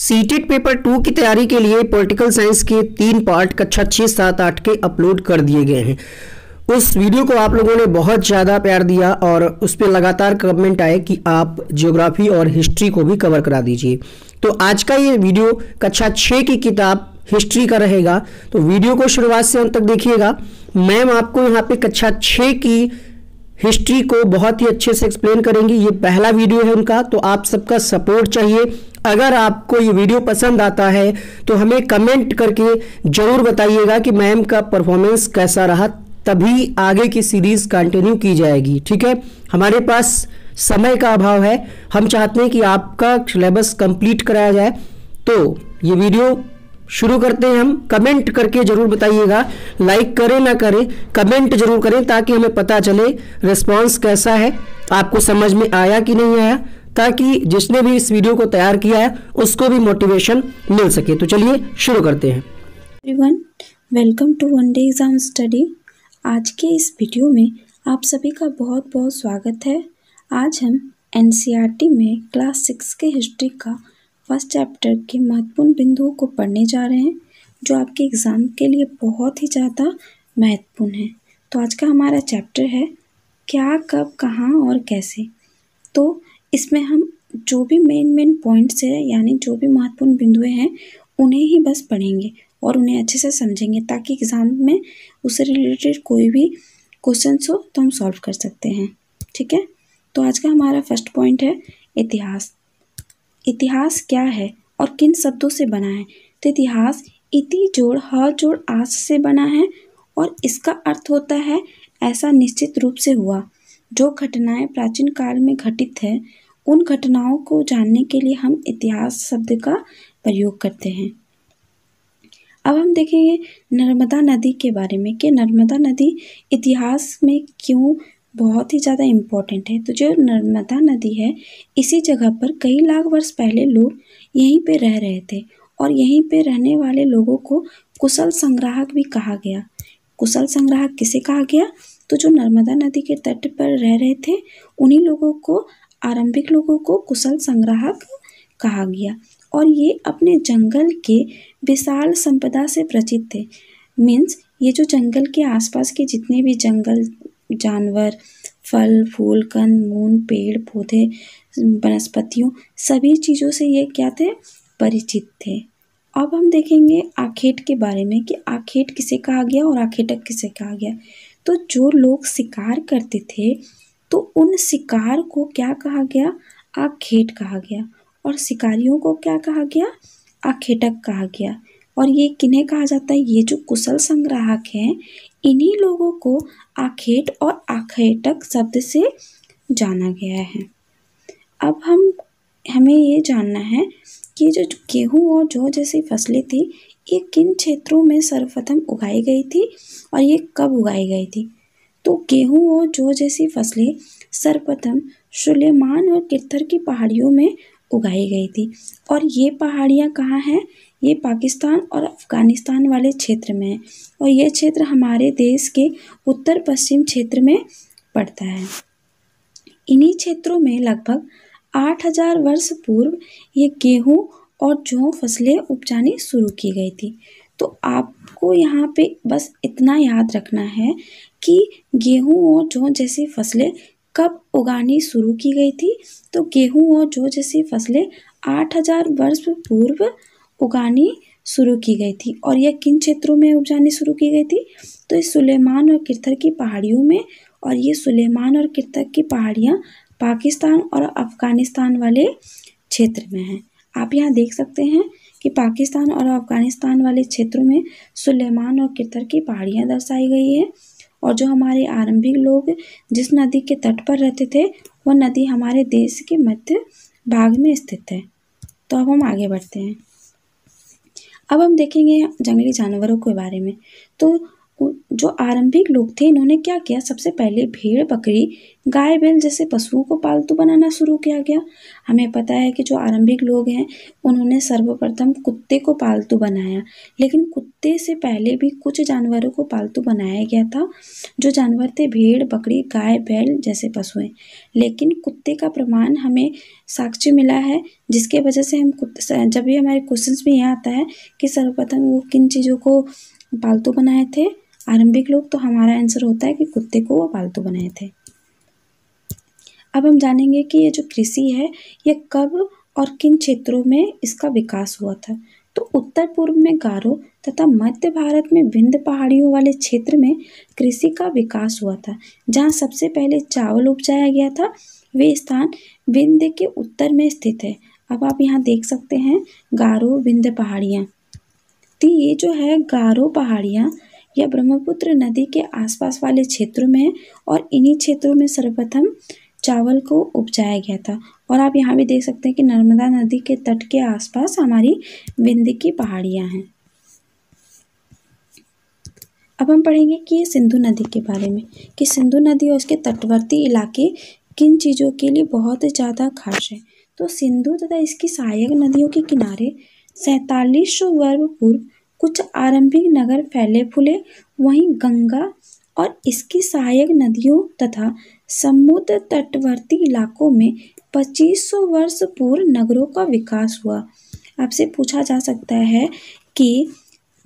CTET paper 2 की तैयारी के लिए पॉलिटिकल साइंस के 3 पार्ट कक्षा 6, 7, 8 के अपलोड कर दिए गए हैं। उस वीडियो को आप लोगों ने बहुत ज़्यादा प्यार दिया और उस पर लगातार कमेंट आए कि आप ज्योग्राफी और हिस्ट्री को भी कवर करा दीजिए। तो आज का ये वीडियो कक्षा 6 की किताब हिस्ट्री का रहेगा, तो वीडियो को शुरुआत से अंत तक देखिएगा। मैम आपको यहाँ पे कक्षा 6 की हिस्ट्री को बहुत ही अच्छे से एक्सप्लेन करेंगी। ये पहला वीडियो है उनका, तो आप सबका सपोर्ट चाहिए। अगर आपको ये वीडियो पसंद आता है तो हमें कमेंट करके ज़रूर बताइएगा कि मैम का परफॉर्मेंस कैसा रहा, तभी आगे की सीरीज़ कंटिन्यू की जाएगी। ठीक है, हमारे पास समय का अभाव है, हम चाहते हैं कि आपका सिलेबस कंप्लीट कराया जाए। तो ये वीडियो शुरू करते हैं हम। कमेंट करके ज़रूर बताइएगा, लाइक करें ना करें, कमेंट ज़रूर करें ताकि हमें पता चले रिस्पांस कैसा है, आपको समझ में आया कि नहीं आया, ताकि जिसने भी इस वीडियो को तैयार किया है उसको भी मोटिवेशन मिल सके। तो चलिए शुरू करते हैं। Everyone, welcome to one day exam study. आज के इस वीडियो में आप सभी का बहुत बहुत स्वागत है। आज हम एनसीईआरटी में क्लास 6 के हिस्ट्री का फर्स्ट चैप्टर के महत्वपूर्ण बिंदुओं को पढ़ने जा रहे हैं, जो आपके एग्ज़ाम के लिए बहुत ही ज़्यादा महत्वपूर्ण है। तो आज का हमारा चैप्टर है क्या, कब, कहाँ और कैसे। तो इसमें हम जो भी मेन पॉइंट्स है, यानी जो भी महत्वपूर्ण बिंदु हैं, उन्हें ही बस पढ़ेंगे और उन्हें अच्छे से समझेंगे, ताकि एग्ज़ाम में उससे रिलेटेड कोई भी क्वेश्चंस हो तो हम सॉल्व कर सकते हैं। ठीक है, तो आज का हमारा फर्स्ट पॉइंट है इतिहास। इतिहास क्या है और किन शब्दों से बना है? तो इतिहास इति जोड़ ह जोड़ आस से बना है और इसका अर्थ होता है ऐसा निश्चित रूप से हुआ। जो घटनाएं प्राचीन काल में घटित है, उन घटनाओं को जानने के लिए हम इतिहास शब्द का प्रयोग करते हैं। अब हम देखेंगे नर्मदा नदी के बारे में कि नर्मदा नदी इतिहास में क्यों बहुत ही ज़्यादा इम्पोर्टेंट है। तो जो नर्मदा नदी है, इसी जगह पर कई लाख वर्ष पहले लोग यहीं पे रह रहे थे और यहीं पे रहने वाले लोगों को कुशल संग्राहक भी कहा गया। कुशल संग्राहक किसे कहा गया? तो जो नर्मदा नदी के तट पर रह रहे थे, उन्हीं लोगों को, आरंभिक लोगों को कुशल संग्राहक कहा गया। और ये अपने जंगल के विशाल संपदा से परिचित थे। मीन्स ये जो जंगल के आसपास के जितने भी जंगल, जानवर, फल फूल, कंद मूल, पेड़ पौधे, वनस्पतियों, सभी चीज़ों से ये क्या थे? परिचित थे। अब हम देखेंगे आखेट के बारे में कि आखेट किसे कहा गया और आखेटक किसे कहा गया। तो जो लोग शिकार करते थे, तो उन शिकार को क्या कहा गया? आखेट कहा गया। और शिकारियों को क्या कहा गया? आखेटक कहा गया। और ये किन्हें कहा जाता है? ये जो कुशल संग्राहक हैं, इन्हीं लोगों को आखेट और आखेटक शब्द से जाना गया है। अब हमें ये जानना है कि जो गेहूँ और जौ जैसी फसलें थी, ये किन क्षेत्रों में सर्वप्रथम उगाई गई थी और ये कब उगाई गई थी। तो गेहूँ और जौ जैसी फसलें सर्वप्रथम सुलेमान और किरथर की पहाड़ियों में उगाई गई थी। और ये पहाड़ियाँ कहाँ हैं? ये पाकिस्तान और अफ़गानिस्तान वाले क्षेत्र में है और ये क्षेत्र हमारे देश के उत्तर पश्चिम क्षेत्र में पड़ता है। इन्हीं क्षेत्रों में लगभग 8000 वर्ष पूर्व ये गेहूँ और जौ फसलें उपजानी शुरू की गई थी। तो आपको यहाँ पे बस इतना याद रखना है कि गेहूँ और जौ जैसी फसलें कब उगानी शुरू की गई थी। तो गेहूँ और जौ जैसी फसलें 8000 वर्ष पूर्व उगानी शुरू की गई थी। और यह किन क्षेत्रों में उपजानी शुरू की गई थी? तो इस सुलेमान और किरथर की पहाड़ियों में। और ये सुलेमान और किरथर की पहाड़ियाँ पाकिस्तान और अफ़गानिस्तान वाले क्षेत्र में हैं। आप यहाँ देख सकते हैं कि पाकिस्तान और अफ़गानिस्तान वाले क्षेत्रों में सुलेमान और किरथर की पहाड़ियाँ दर्शाई गई है। और जो हमारे आरंभिक लोग जिस नदी के तट पर रहते थे, वह नदी हमारे देश के मध्य भाग में स्थित है। तो अब हम आगे बढ़ते हैं। अब हम देखेंगे जंगली जानवरों के बारे में। तो जो आरंभिक लोग थे इन्होंने क्या किया, सबसे पहले भेड़ बकरी गाय बैल जैसे पशुओं को पालतू बनाना शुरू किया गया। हमें पता है कि जो आरंभिक लोग हैं उन्होंने सर्वप्रथम कुत्ते को पालतू बनाया, लेकिन कुत्ते से पहले भी कुछ जानवरों को पालतू बनाया गया था। जो जानवर थे भेड़ बकरी गाय बैल जैसे पशु हैं, लेकिन कुत्ते का प्रमाण हमें साक्ष्य मिला है, जिसके वजह से हम जब भी हमारे क्वेश्चंस में यह आता है कि सर्वप्रथम वो किन चीज़ों को पालतू बनाए थे आरंभिक लोग, तो हमारा आंसर होता है कि कुत्ते को वो पालतू बनाए थे। अब हम जानेंगे कि ये जो कृषि है ये कब और किन क्षेत्रों में इसका विकास हुआ था। तो उत्तर पूर्व में गारो तथा मध्य भारत में विंध्य पहाड़ियों वाले क्षेत्र में कृषि का विकास हुआ था। जहाँ सबसे पहले चावल उपजाया गया था वे स्थान विंध्य के उत्तर में स्थित है। अब आप यहाँ देख सकते हैं गारो विंध्य पहाड़ियाँ। तो ये जो है गारो पहाड़ियाँ यह ब्रह्मपुत्र नदी के आसपास वाले क्षेत्रों में है और इन्हीं क्षेत्रों में सर्वप्रथम चावल को उपजाया गया था। और आप यहाँ भी देख सकते हैं कि नर्मदा नदी के तट के आसपास हमारी विंध्य की पहाड़ियाँ हैं। अब हम पढ़ेंगे कि ये सिंधु नदी के बारे में, कि सिंधु नदी और उसके तटवर्ती इलाके किन चीज़ों के लिए बहुत ज़्यादा खास है। तो सिंधु तथा इसकी सहायक नदियों के किनारे 4700 वर्ग पूर्व कुछ आरंभिक नगर फैले फूले, वहीं गंगा और इसकी सहायक नदियों तथा समुद्र तटवर्ती इलाकों में 2500 वर्ष पूर्व नगरों का विकास हुआ। आपसे पूछा जा सकता है कि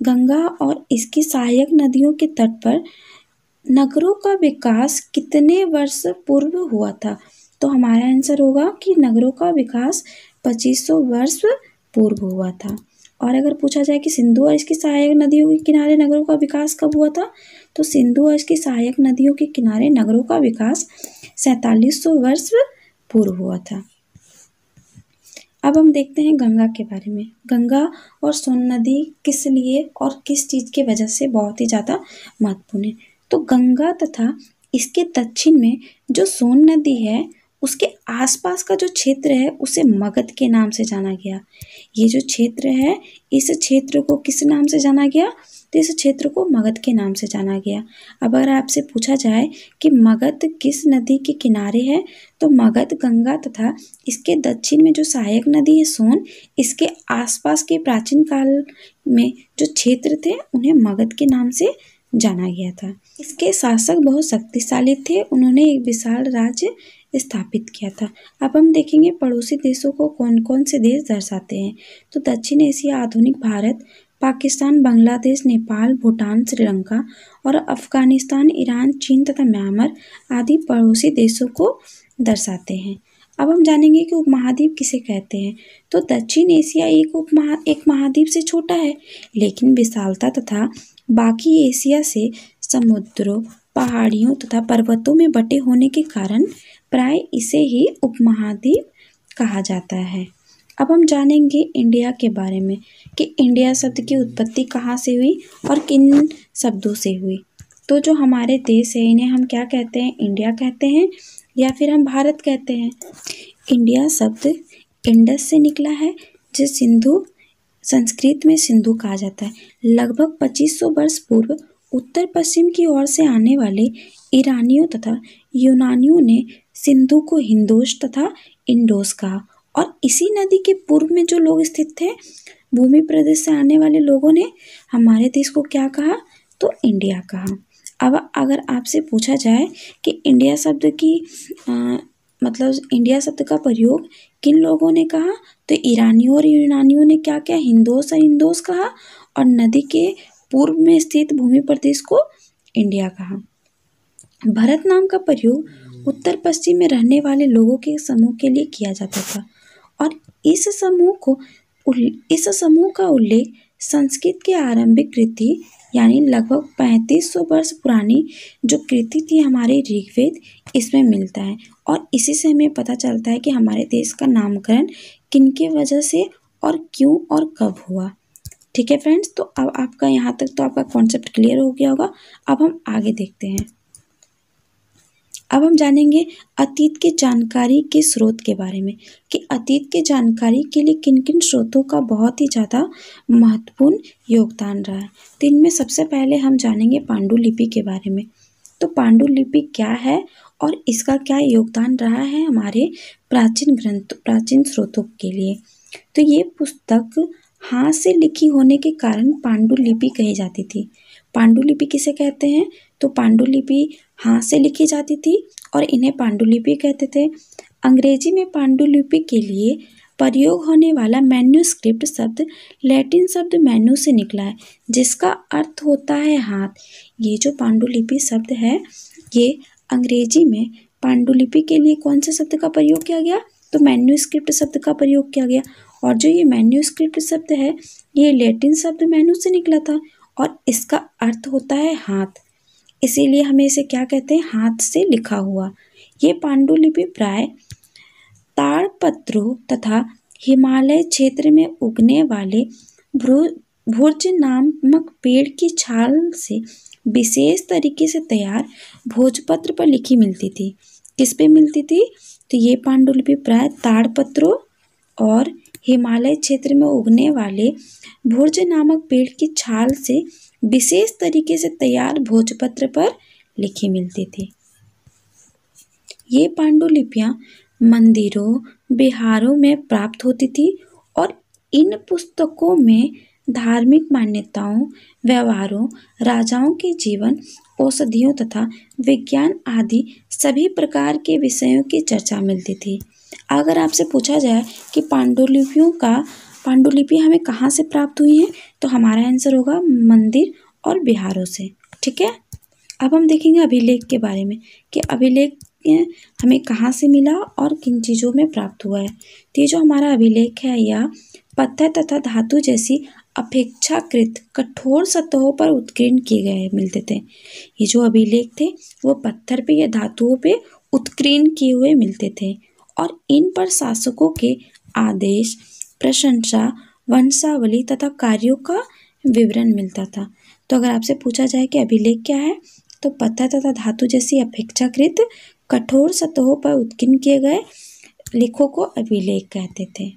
गंगा और इसकी सहायक नदियों के तट पर नगरों का विकास कितने वर्ष पूर्व हुआ था। तो हमारा आंसर होगा कि नगरों का विकास 2500 वर्ष पूर्व हुआ था। और अगर पूछा जाए कि सिंधु और इसकी सहायक नदियों के किनारे नगरों का विकास कब हुआ था, तो सिंधु और इसकी सहायक नदियों के किनारे नगरों का विकास 4700 वर्ष पूर्व हुआ था। अब हम देखते हैं गंगा के बारे में। गंगा और सोन नदी किस लिए और किस चीज़ की वजह से बहुत ही ज़्यादा महत्वपूर्ण है। तो गंगा तथा इसके दक्षिण में जो सोन नदी है उसके आसपास का जो क्षेत्र है उसे मगध के नाम से जाना गया। ये जो क्षेत्र है इस क्षेत्र को किस नाम से जाना गया, तो इस क्षेत्र को मगध के नाम से जाना गया। अब अगर आपसे पूछा जाए कि मगध किस नदी के किनारे है, तो मगध गंगा तथा इसके दक्षिण में जो सहायक नदी है सोन, इसके आसपास के प्राचीन काल में जो क्षेत्र थे उन्हें मगध के नाम से जाना गया था। इसके शासक बहुत शक्तिशाली थे, उन्होंने एक विशाल राज्य स्थापित किया था। अब हम देखेंगे पड़ोसी देशों को कौन कौन से देश दर्शाते हैं। तो दक्षिण एशिया आधुनिक भारत पाकिस्तान बांग्लादेश नेपाल भूटान श्रीलंका और अफगानिस्तान ईरान चीन तथा म्यांमार आदि पड़ोसी देशों को दर्शाते हैं। अब हम जानेंगे कि उपमहाद्वीप किसे कहते हैं। तो दक्षिण एशिया एक महाद्वीप से छोटा है, लेकिन विशालता तथा बाकी एशिया से समुद्रों पहाड़ियों तथा पर्वतों में बटे होने के कारण प्राय इसे ही उपमहाद्वीप कहा जाता है। अब हम जानेंगे इंडिया के बारे में कि इंडिया शब्द की उत्पत्ति कहाँ से हुई और किन शब्दों से हुई। तो जो हमारे देश है इन्हें हम क्या कहते हैं, इंडिया कहते हैं या फिर हम भारत कहते हैं। इंडिया शब्द इंडस से निकला है, जो सिंधु संस्कृत में सिंधु कहा जाता है। लगभग 2500 वर्ष पूर्व उत्तर पश्चिम की ओर से आने वाले ईरानियों तथा यूनानियों ने सिंधु को हिंदोश तथा इंडोस कहा और इसी नदी के पूर्व में जो लोग स्थित थे भूमि प्रदेश से आने वाले लोगों ने हमारे देश को क्या कहा, तो इंडिया कहा। अब अगर आपसे पूछा जाए कि इंडिया शब्द की मतलब इंडिया शब्द का प्रयोग किन लोगों ने कहा, तो ईरानियों और यूनानियों ने क्या क्या हिंदोस और इंडोस कहा और नदी के पूर्व में स्थित भूमि प्रदेश को इंडिया कहा। भारत नाम का प्रयोग उत्तर पश्चिम में रहने वाले लोगों के समूह के लिए किया जाता था और इस समूह का उल्लेख संस्कृत की आरंभिक कृति यानी लगभग 3500 वर्ष पुरानी जो कृति थी हमारे ऋग्वेद, इसमें मिलता है और इसी से हमें पता चलता है कि हमारे देश का नामकरण किनके वजह से और क्यों और कब हुआ। ठीक है फ्रेंड्स, तो अब आपका यहाँ तक तो आपका कॉन्सेप्ट क्लियर हो गया होगा। अब हम आगे देखते हैं। अब हम जानेंगे अतीत के जानकारी के स्रोत के बारे में कि अतीत के जानकारी के लिए किन किन स्रोतों का बहुत ही ज़्यादा महत्वपूर्ण योगदान रहा है। तो इनमें सबसे पहले हम जानेंगे पांडुलिपि के बारे में। तो पांडुलिपि क्या है और इसका क्या योगदान रहा है हमारे प्राचीन स्रोतों के लिए। तो ये पुस्तक हाथ से लिखी होने के कारण पांडुलिपि कही जाती थी। पांडुलिपि किसे कहते हैं? तो पांडुलिपि हाथ से लिखी जाती थी और इन्हें पांडुलिपि कहते थे। अंग्रेजी में पांडुलिपि के लिए प्रयोग होने वाला मैन्युस्क्रिप्ट शब्द लैटिन शब्द मैन्यू से निकला है, जिसका अर्थ होता है हाथ। ये जो पांडुलिपि शब्द है, ये अंग्रेजी में पांडुलिपि के लिए कौन से शब्द का प्रयोग किया गया? तो मैन्युस्क्रिप्ट शब्द का प्रयोग किया गया। और जो ये मैन्युस्क्रिप्ट शब्द है, ये लैटिन शब्द मैन्यू से निकला था और इसका अर्थ होता है हाथ। इसीलिए हमें इसे क्या कहते हैं? हाथ से लिखा हुआ। ये पांडुलिपि प्राय ताड़पत्रों तथा हिमालय क्षेत्र में उगने वाले भुर्ज नामक पेड़ की छाल से विशेष तरीके से तैयार भोजपत्र पर लिखी मिलती थी। किस पे मिलती थी? तो ये पांडुलिपि प्राय ताड़पत्रों और हिमालय क्षेत्र में उगने वाले भुर्ज नामक पेड़ की छाल से विशेष तरीके से तैयार भोजपत्र पर लिखी मिलती थी। ये पांडुलिपियां मंदिरों, विहारों में प्राप्त होती थी और इन पुस्तकों में धार्मिक मान्यताओं, व्यवहारों, राजाओं के जीवन, औषधियों तथा विज्ञान आदि सभी प्रकार के विषयों की चर्चा मिलती थी। अगर आपसे पूछा जाए कि पांडुलिपि हमें कहाँ से प्राप्त हुई हैं, तो हमारा आंसर होगा मंदिर और विहारों से। ठीक है। अब हम देखेंगे अभिलेख के बारे में कि अभिलेख हमें कहाँ से मिला और किन चीज़ों में प्राप्त हुआ है। तो ये जो हमारा अभिलेख है, यह पत्थर तथा धातु जैसी अपेक्षाकृत कठोर सतहों पर उत्कीर्ण किए गए मिलते थे। ये जो अभिलेख थे वो पत्थर पे या धातुओं पे उत्कीर्ण किए हुए मिलते थे और इन पर शासकों के आदेश, प्रशंसा, वंशावली तथा कार्यों का विवरण मिलता था। तो अगर आपसे पूछा जाए कि अभिलेख क्या है, तो पत्थर तथा धातु जैसी अपेक्षाकृत कठोर सतहों पर उत्कीर्ण किए गए लेखों को अभिलेख कहते थे।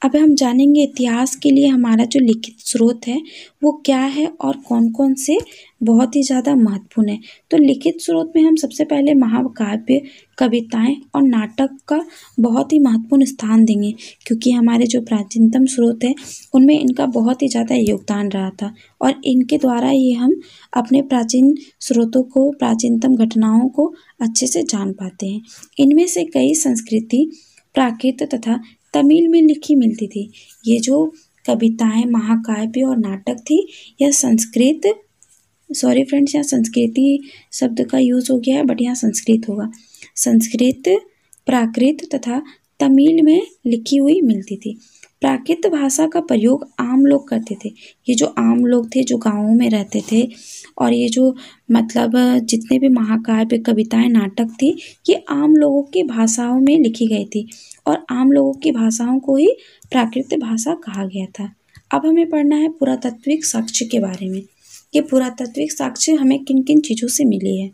अब हम जानेंगे इतिहास के लिए हमारा जो लिखित स्रोत है वो क्या है और कौन कौन से बहुत ही ज़्यादा महत्वपूर्ण है। तो लिखित स्रोत में हम सबसे पहले महाकाव्य, कविताएं और नाटक का बहुत ही महत्वपूर्ण स्थान देंगे, क्योंकि हमारे जो प्राचीनतम स्रोत है उनमें इनका बहुत ही ज़्यादा योगदान रहा था और इनके द्वारा ही हम अपने प्राचीन स्रोतों को, प्राचीनतम घटनाओं को अच्छे से जान पाते हैं। इनमें से कई संस्कृति, प्राकृत तथा तमिल में लिखी मिलती थी। ये जो कविताएं, महाकाव्य और नाटक थी, यह यहाँ संस्कृति शब्द का यूज़ हो गया है, बट यहाँ संस्कृत होगा। संस्कृत, प्राकृत तथा तमिल में लिखी हुई मिलती थी। प्राकृत भाषा का प्रयोग आम लोग करते थे। ये जो आम लोग थे जो गाँवों में रहते थे, और ये जो मतलब जितने भी महाकाव्य, कविताएं, नाटक थी, ये आम लोगों की भाषाओं में लिखी गई थी और आम लोगों की भाषाओं को ही प्राकृत भाषा कहा गया था। अब हमें पढ़ना है पुरातात्विक साक्ष्य के बारे में कि पुरातात्विक साक्ष्य हमें किन किन चीज़ों से मिली है।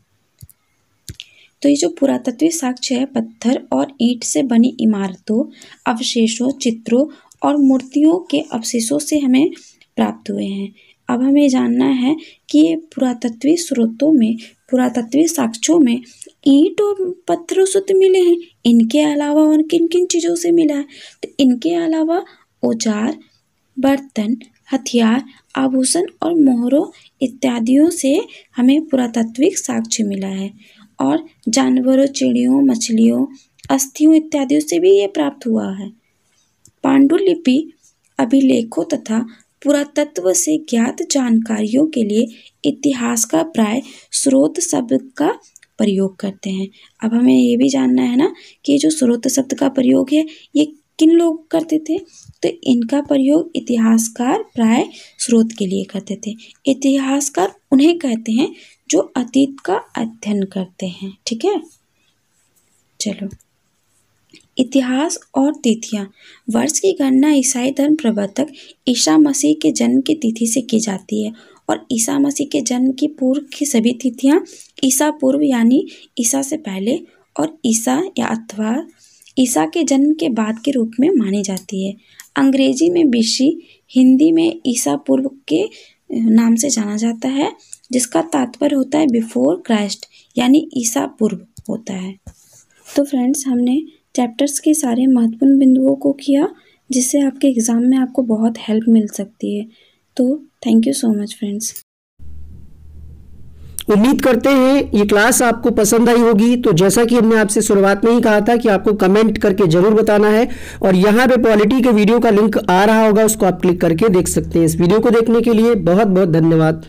तो ये जो पुरातात्विक साक्ष्य है, पत्थर और ईंट से बनी इमारतों, अवशेषों, चित्रों और मूर्तियों के अवशेषों से हमें प्राप्त हुए हैं। अब हमें जानना है कि ये पुरातात्विक स्रोतों में, पुरातात्विक साक्ष्यों में ईंट और पत्थरों से तो मिले हैं, इनके अलावा और किन किन चीज़ों से मिला है? तो इनके अलावा औजार, बर्तन, हथियार, आभूषण और मोहरों इत्यादियों से हमें पुरातात्विक साक्ष्य मिला है और जानवरों, चिड़ियों, मछलियों, अस्थियों इत्यादियों से भी ये प्राप्त हुआ है। पांडुलिपि अभिलेखों तथा पुरातत्व से ज्ञात जानकारियों के लिए इतिहास का प्राय स्रोत शब्द का प्रयोग करते हैं। अब हमें ये भी जानना है ना कि जो स्रोत शब्द का प्रयोग है ये किन लोग करते थे? तो इनका प्रयोग इतिहासकार प्राय स्रोत के लिए करते थे। इतिहासकार उन्हें कहते हैं जो अतीत का अध्ययन करते हैं। ठीक है, चलो इतिहास और तिथियां। वर्ष की गणना ईसाई धर्म प्रवर्तक ईसा मसीह के जन्म की तिथि से की जाती है और ईसा मसीह के जन्म की पूर्व की सभी तिथियां ईसा पूर्व यानी ईसा से पहले और ईसा या अथवा ईसा के जन्म के बाद के रूप में मानी जाती है। अंग्रेजी में बीसी, हिंदी में ईसा पूर्व के नाम से जाना जाता है, जिसका तात्पर्य होता है बिफोर क्राइस्ट यानी ईसा पूर्व होता है। तो फ्रेंड्स, हमने चैप्टर्स के सारे महत्वपूर्ण बिंदुओं को किया, जिससे आपके एग्ज़ाम में आपको बहुत हेल्प मिल सकती है। तो thank you so much friends. उम्मीद करते हैं ये क्लास आपको पसंद आई होगी। तो जैसा कि हमने आपसे शुरुआत में ही कहा था कि आपको कमेंट करके जरूर बताना है, और यहाँ पे पॉलिटी के वीडियो का लिंक आ रहा होगा, उसको आप क्लिक करके देख सकते हैं। इस वीडियो को देखने के लिए बहुत बहुत धन्यवाद।